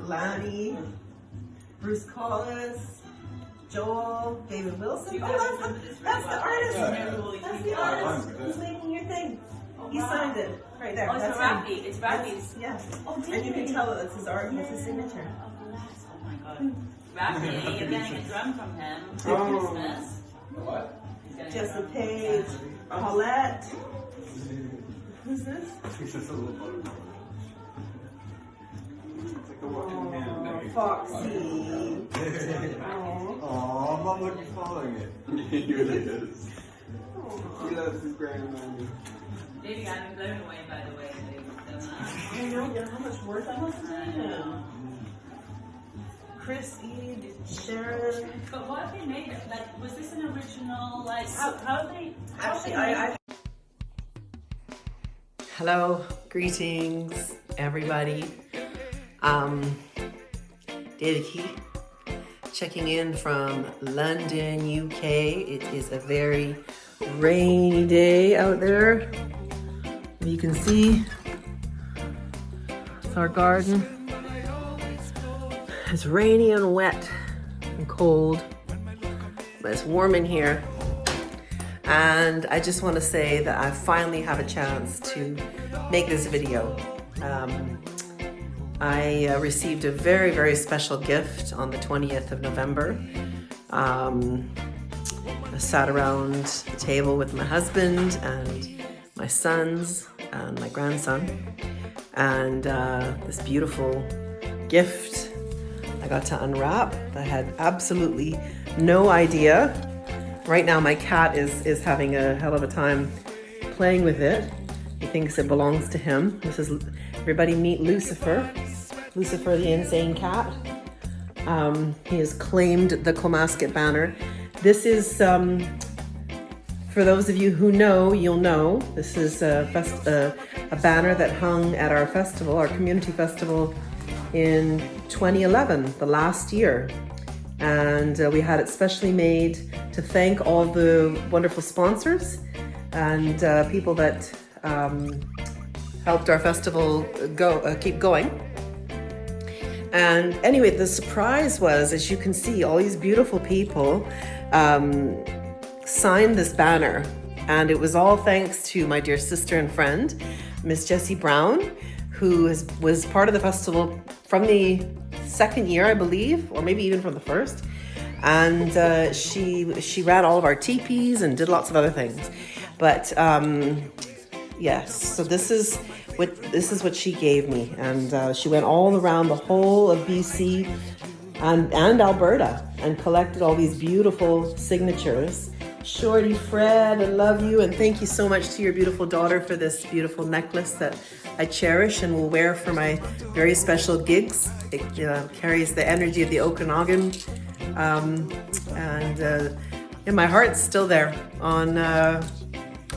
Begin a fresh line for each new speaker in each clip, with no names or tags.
Lanny, Bruce Collis, Joel, David Wilson. Oh, that's the artist. That's the artist who's making your thing. He signed it right there.
Oh, it's Rafi. It's Rafi's.
Yeah. Oh, and you can tell that it's his art, it's his signature.
Oh my god. Rafi, you're getting a drum from him for Christmas.
What?
Jesse Page, Paulette. Who's this?
It's just a little butterfly. It's like a walking hand.
Oh, Foxy.
Aw, Mom, look, he's following it. He really is. He loves his grandmommy.
Baby, I've been blown away by the way
I know, you know how much work that must have been. Chris, Eve, Sharon.
But what have they made it? Like, was this an original, like, how they...
Actually, I hello, greetings, everybody. Devaki, checking in from London, UK. It is a very rainy day out there. You can see it's our garden. It's rainy and wet and cold, but it's warm in here. And I just want to say that I finally have a chance to make this video. I received a very, very special gift on the 20th of November. I sat around the table with my husband and my sons and my grandson, and this beautiful gift I got to unwrap. I had absolutely no idea. Right now my cat is having a hell of a time playing with it. He thinks it belongs to him. This is, everybody meet Lucifer. Lucifer the insane cat. He has claimed the Komasket banner. This is, for those of you who know, you'll know, this is a banner that hung at our festival, our community festival in 2011, the last year. And we had it specially made to thank all the wonderful sponsors and people that helped our festival keep going. And anyway, the surprise was, as you can see, all these beautiful people signed this banner. And it was all thanks to my dear sister and friend, Miss Jessie Brown, who was part of the festival from the second year, I believe, or maybe even from the first. And she ran all of our teepees and did lots of other things. But yes, so this is what she gave me, and she went all around the whole of BC and Alberta and collected all these beautiful signatures. Shorty Fred, I love you, and thank you so much to your beautiful daughter for this beautiful necklace that I cherish and will wear for my very special gigs. It carries the energy of the Okanagan, and my heart's still there on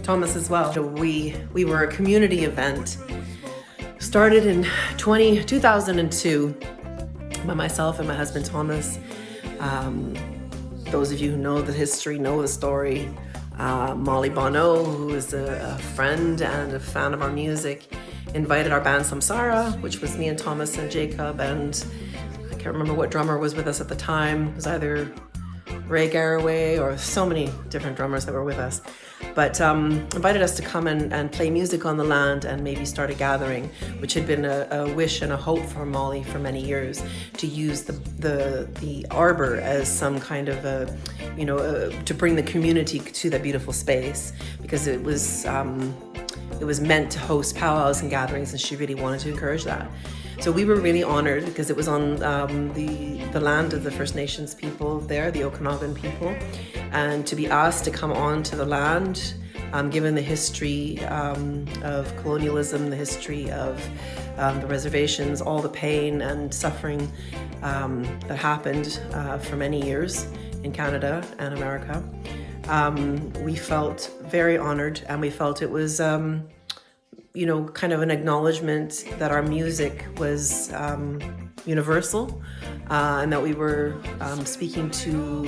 Thomas as well. We were a community event, started in 2002 by myself and my husband Thomas. Those of you who know the history know the story. Molly Bono, who is a friend and a fan of our music, invited our band Samsara, which was me and Thomas and Jacob, and I can't remember what drummer was with us at the time. It was either Ray Garraway or so many different drummers that were with us. But invited us to come and play music on the land and maybe start a gathering, which had been a wish and a hope for Molly for many years, to use the arbor as some kind of to bring the community to that beautiful space, because it was meant to host powwows and gatherings, and she really wanted to encourage that. So we were really honored because it was on the land of the First Nations people there, the Okanagan people, and to be asked to come on to the land, given the history of colonialism, the history of the reservations, all the pain and suffering that happened for many years in Canada and America. We felt very honored, and we felt it was kind of an acknowledgement that our music was universal, and that we were speaking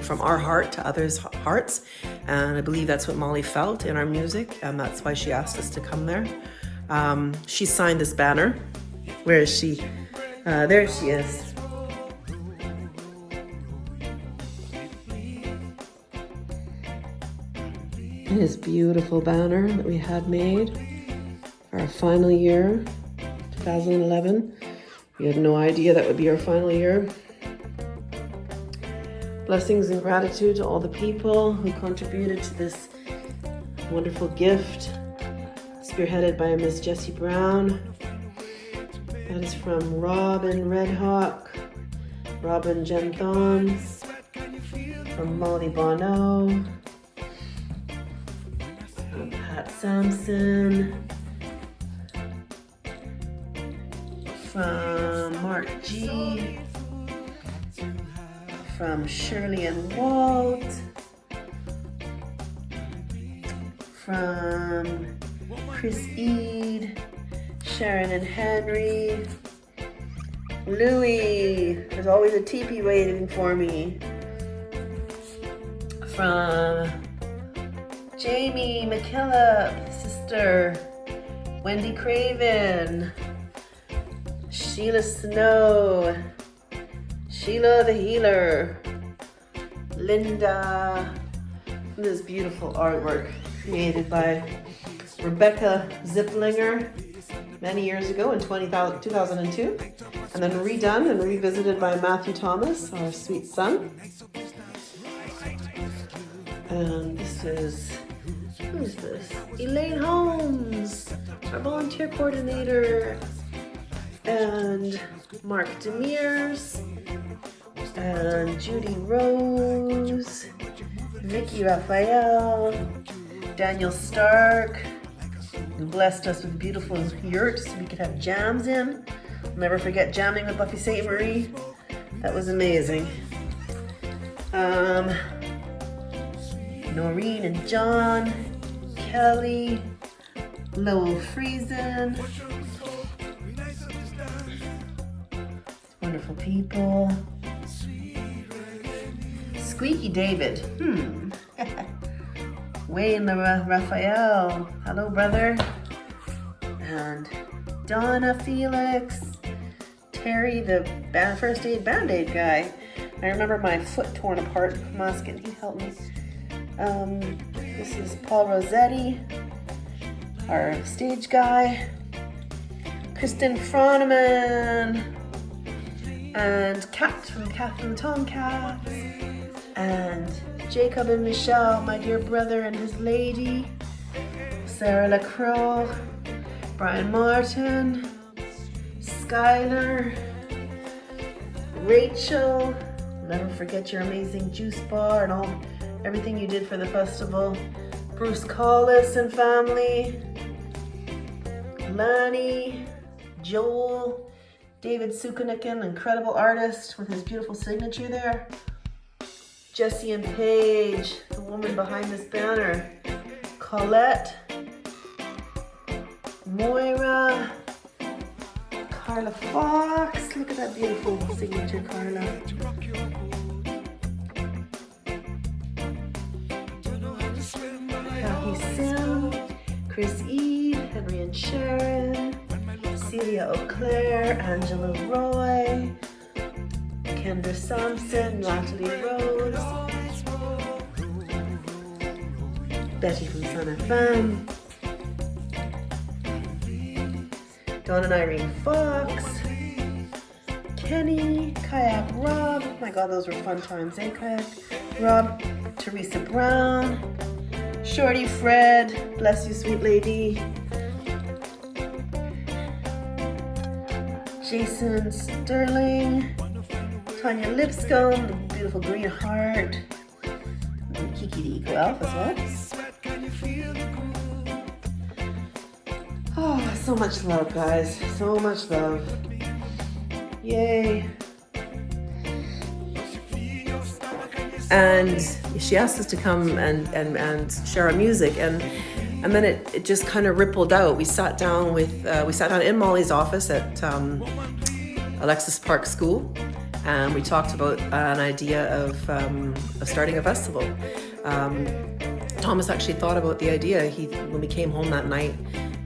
from our heart to others' hearts. And I believe that's what Molly felt in our music, and that's why she asked us to come there. She signed this banner. Where is she? There she is. This beautiful banner that we had made for our final year, 2011. We had no idea that would be our final year. Blessings and gratitude to all the people who contributed to this wonderful gift, spearheaded by Miss Jessie Brown. That is from Robin Redhawk, Robin Genthon, from Molly Bono, from Pat Sampson, from Mark G, from Shirley and Walt, from Chris Eade, Sharon and Henry, Louie, there's always a teepee waiting for me, from Jamie McKillop, sister, Wendy Craven, Sheila Snow, Sheila the Healer, Linda, this beautiful artwork created by Rebecca Ziplinger many years ago in 2002, and then redone and revisited by Matthew Thomas, our sweet son. And this is, who is this? Elaine Holmes, our volunteer coordinator, and Mark Demirs, and Judy Rose, Vicky Raphael, Daniel Stark, who blessed us with beautiful yurts we could have jams in. I'll never forget jamming with Buffy St. Marie. That was amazing. Noreen and John, Kelly, Lowell Friesen. Wonderful people. Squeaky David. Wayne Raphael. Hello, brother. And Donna Felix. Terry, the first aid band-aid guy. I remember my foot torn apart in Komasket. He helped me. This is Paul Rossetti, our stage guy. Kristen Froneman. And Kat from Kat from the Tomcats. And Jacob and Michelle, my dear brother and his lady. Sarah Lacroix. Brian Martin. Skylar. Rachel. Never forget your amazing juice bar and everything you did for the festival. Bruce Collis and family. Lanny. Joel. David Sukunikin, incredible artist with his beautiful signature there. Jessie and Paige, the woman behind this banner. Colette. Moira. Carla Fox. Look at that beautiful signature, Carla. Kathy Sim. Chris Eade. Henry and Sharon. Celia O'Clair, Angela Roy, Kendra Sampson, Natalie Rose, Betty from Sun FM, Dawn and Irene Fox, Kenny, Kayak Rob, oh my god, those were fun times, eh, Kayak Rob, Teresa Brown, Shorty Fred, bless you, sweet lady, Jason Sterling, Tanya Lipscomb, the beautiful green heart, and Kiki the Eco Elf as well. Oh, so much love, guys. So much love. Yay. And she asked us to come and share our music, and then it just kind of rippled out. We sat down in Molly's office at Alexis Park School, and we talked about an idea of starting a festival. Thomas actually thought about the idea. When we came home that night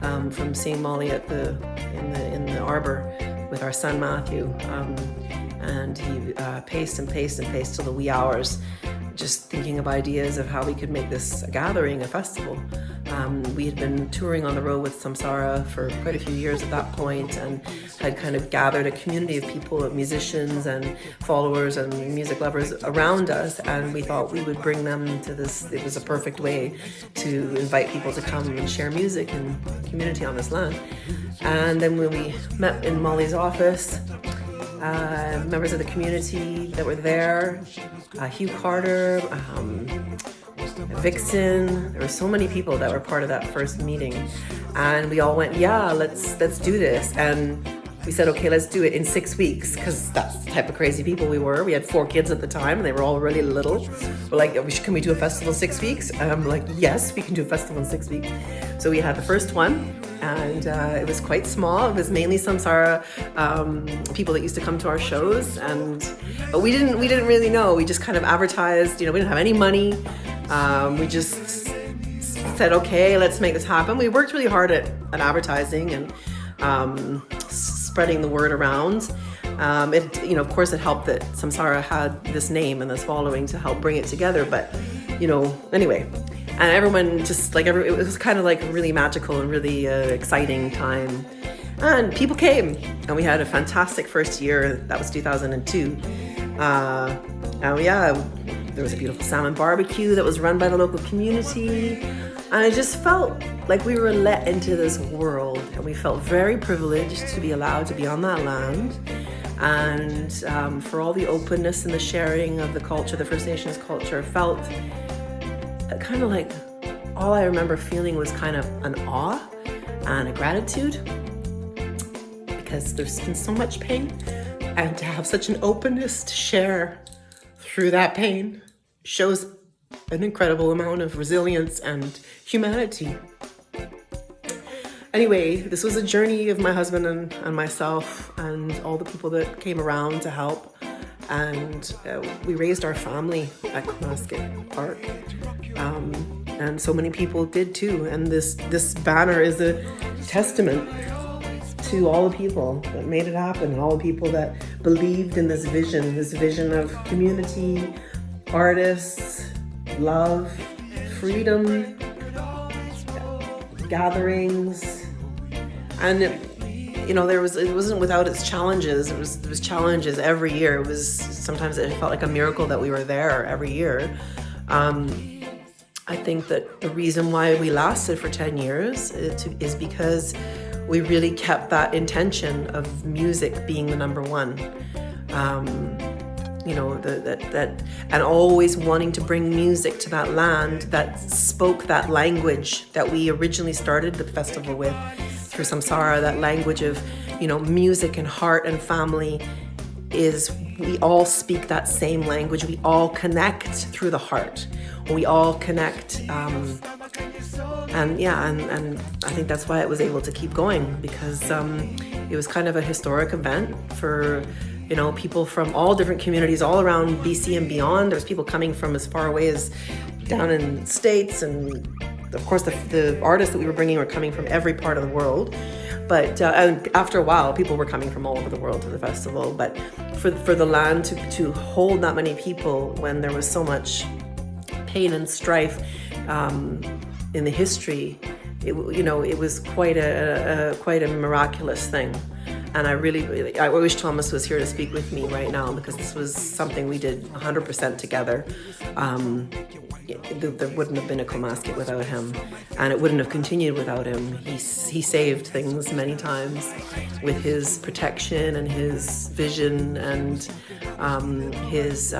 from seeing Molly in the arbor, with our son Matthew, and he paced and paced and paced till the wee hours, just thinking of ideas of how we could make this a gathering, a festival. We had been touring on the road with Samsara for quite a few years at that point, and had kind of gathered a community of people, of musicians and followers and music lovers around us, and we thought we would bring them to this. It was a perfect way to invite people to come and share music and community on this land. And then when we met in Molly's office, members of the community that were there, Hugh Carter, Vixen, there were so many people that were part of that first meeting, and we all went, yeah, let's do this. And we said, okay, let's do it in 6 weeks, because that's the type of crazy people we were. We had 4 kids at the time, and they were all really little. We're like, can we do a festival in 6 weeks? And I'm like, yes, we can do a festival in 6 weeks. So we had the first one, and it was quite small. It was mainly Samsara people that used to come to our shows, but we didn't really know. We just kind of advertised. We didn't have any money. We just said, okay, let's make this happen. We worked really hard at advertising and spreading the word around. Of course, it helped that Samsara had this name and this following to help bring it together. But, anyway, and everyone just it was kind of like a really magical and really exciting time. And people came, and we had a fantastic first year. That was 2002. There was a beautiful salmon barbecue that was run by the local community. And I just felt like we were let into this world, and we felt very privileged to be allowed to be on that land, and for all the openness and the sharing of the culture, the First Nations culture. Felt kind of like, all I remember feeling was kind of an awe and a gratitude, because there's been so much pain, and to have such an openness to share through that pain shows an incredible amount of resilience and humanity. Anyway, this was a journey of my husband and myself and all the people that came around to help. And we raised our family at Komasket Park. And so many people did too. And this banner is a testament to all the people that made it happen, and all the people that believed in this vision of community, artists, love, freedom, gatherings. And it wasn't without its challenges. There was challenges every year. Sometimes it felt like a miracle that we were there every year. I think that the reason why we lasted for 10 years is because we really kept that intention of music being the number one. And always wanting to bring music to that land that spoke that language that we originally started the festival with through Samsara, that language of, music and heart and family. We all speak that same language. We all connect through the heart. We all connect, and I think that's why it was able to keep going, because it was kind of a historic event for people from all different communities all around BC and beyond. There's people coming from as far away as down in the States, and of course the artists that we were bringing were coming from every part of the world. But and after a while, people were coming from all over the world to the festival. But for the land to hold that many people when there was so much pain and strife in the history, it was quite a miraculous thing. And I wish Thomas was here to speak with me right now, because this was something we did 100% together. There wouldn't have been a Komasket without him, and it wouldn't have continued without him. He saved things many times with his protection and his vision and his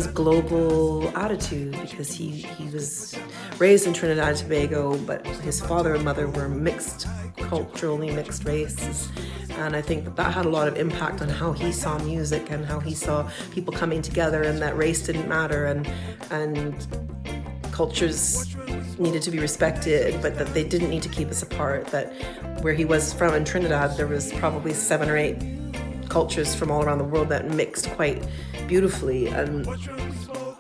global attitude, because he was raised in Trinidad and Tobago, but his father and mother were culturally mixed races. And I think that had a lot of impact on how he saw music and how he saw people coming together, and that race didn't matter, and cultures needed to be respected, but that they didn't need to keep us apart. That where he was from in Trinidad, there was probably 7 or 8 cultures from all around the world that mixed quite beautifully. And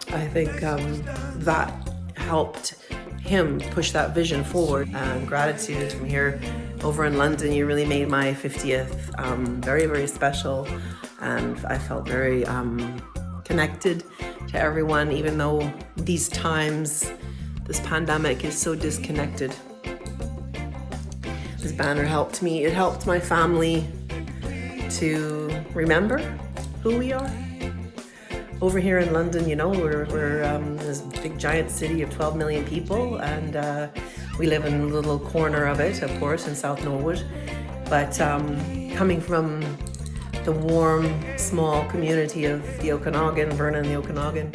I think that helped him push that vision forward. And gratitude from here over in London. You really made my 50th very, very special, and I felt very connected to everyone, even though these times, this pandemic is so disconnected. This banner helped me. It helped my family to remember who we are. Over here in London, you know, we're this big giant city of 12 million people, and we live in a little corner of it, of course, in South Norwood. But coming from the warm, small community of the Okanagan, Vernon, the Okanagan,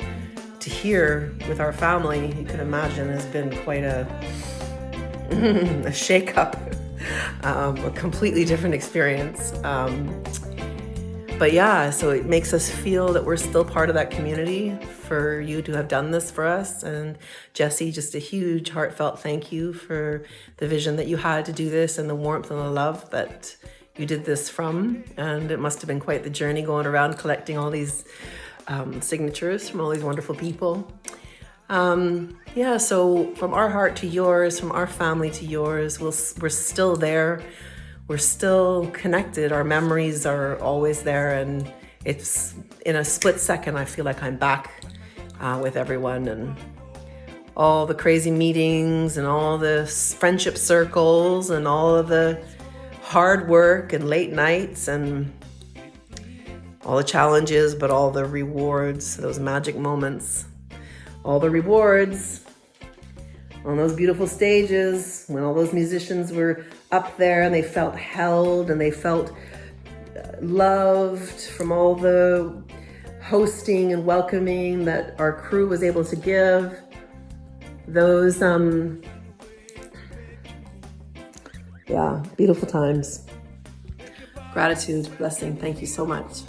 to here with our family, you can imagine has been quite a shake-up, a completely different experience. But yeah, so it makes us feel that we're still part of that community, for you to have done this for us. And Jessie, just a huge heartfelt thank you for the vision that you had to do this, and the warmth and the love that you did this from. And it must have been quite the journey going around collecting all these signatures from all these wonderful people. Yeah, so from our heart to yours, from our family to yours, we're still there. We're still connected. Our memories are always there, and it's in a split second, I feel like I'm back with everyone, and all the crazy meetings and all the friendship circles and all of the hard work and late nights and all the challenges, but all the rewards, those magic moments, all the rewards on those beautiful stages when all those musicians were up there and they felt held and they felt loved from all the hosting and welcoming that our crew was able to give. Those, yeah, beautiful times. Gratitude, blessing, thank you so much.